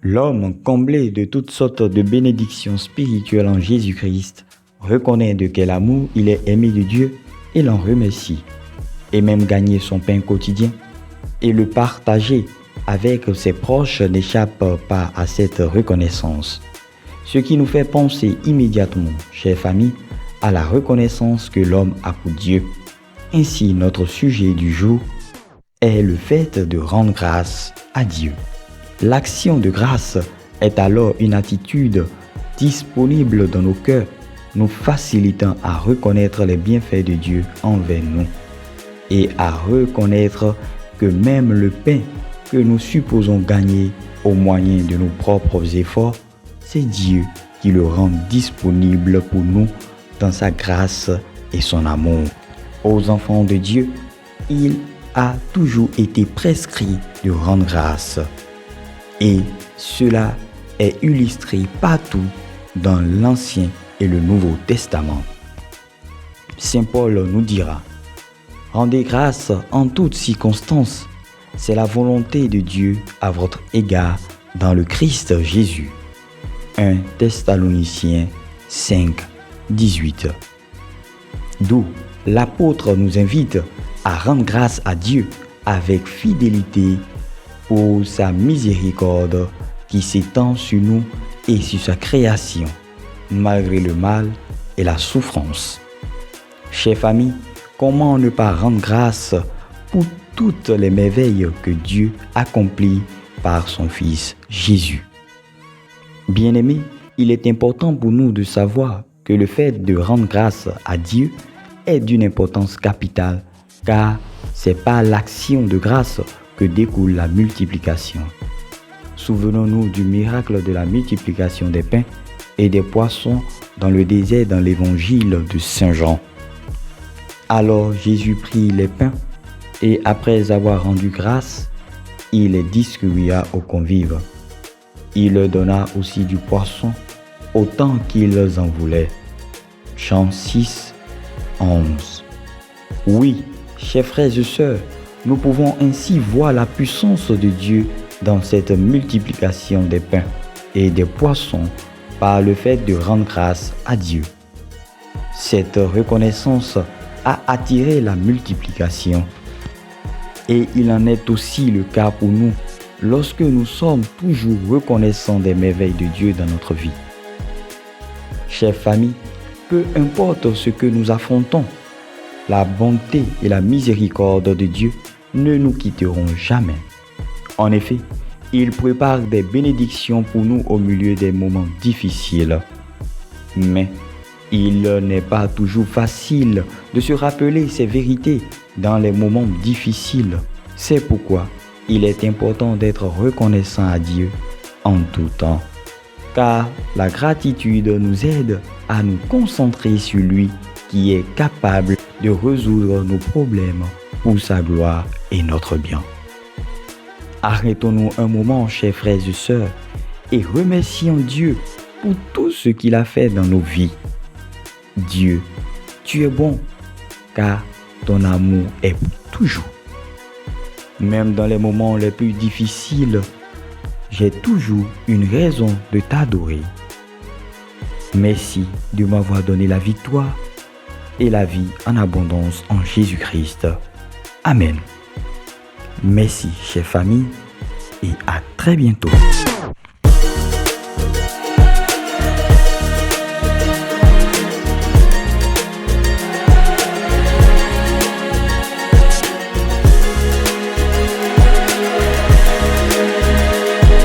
L'homme, comblé de toutes sortes de bénédictions spirituelles en Jésus-Christ, reconnaît de quel amour il est aimé de Dieu et l'en remercie, et même gagner son pain quotidien et le partager avec ses proches n'échappe pas à cette reconnaissance. Ce qui nous fait penser immédiatement, chère famille, à la reconnaissance que l'homme a pour Dieu. Ainsi, notre sujet du jour est le fait de rendre grâce à Dieu. L'action de grâce est alors une attitude disponible dans nos cœurs, nous facilitant à reconnaître les bienfaits de Dieu envers nous et à reconnaître que même le pain que nous supposons gagner au moyen de nos propres efforts, c'est Dieu qui le rend disponible pour nous dans sa grâce et son amour. Aux enfants de Dieu, il a toujours été prescrit de rendre grâce. Et cela est illustré partout dans l'Ancien et le Nouveau Testament. Saint Paul nous dira: rendez grâce en toutes circonstances, c'est la volonté de Dieu à votre égard dans le Christ Jésus. 1 Thessaloniciens 5, 18. D'où l'apôtre nous invite à rendre grâce à Dieu avec fidélité pour sa miséricorde qui s'étend sur nous et sur sa création, malgré le mal et la souffrance. Chère famille, comment ne pas rendre grâce pour toutes les merveilles que Dieu accomplit par son Fils Jésus? Bien-aimés, il est important pour nous de savoir que le fait de rendre grâce à Dieu est d'une importance capitale, car c'est par l'action de grâce que découle la multiplication. Souvenons-nous du miracle de la multiplication des pains et des poissons dans le désert dans l'évangile de Saint Jean. Alors Jésus prit les pains et après avoir rendu grâce, il les distribua aux convives. Il leur donna aussi du poisson, autant qu'ils en voulaient. Jean 6, 11. Oui, chers frères et sœurs, nous pouvons ainsi voir la puissance de Dieu dans cette multiplication des pains et des poissons par le fait de rendre grâce à Dieu. Cette reconnaissance a attiré la multiplication. Et il en est aussi le cas pour nous lorsque nous sommes toujours reconnaissants des merveilles de Dieu dans notre vie. Chère famille, peu importe ce que nous affrontons, la bonté et la miséricorde de Dieu ne nous quitteront jamais. En effet, il prépare des bénédictions pour nous au milieu des moments difficiles. Mais il n'est pas toujours facile de se rappeler ces vérités dans les moments difficiles. C'est pourquoi il est important d'être reconnaissant à Dieu en tout temps. Car la gratitude nous aide à nous concentrer sur lui qui est capable de résoudre nos problèmes pour sa gloire et notre bien. Arrêtons-nous un moment, chers frères et sœurs, et remercions Dieu pour tout ce qu'il a fait dans nos vies. Dieu, tu es bon, car ton amour est pour toujours. Même dans les moments les plus difficiles, j'ai toujours une raison de t'adorer. Merci de m'avoir donné la victoire et la vie en abondance en Jésus-Christ. Amen. Merci, chère famille, et à très bientôt.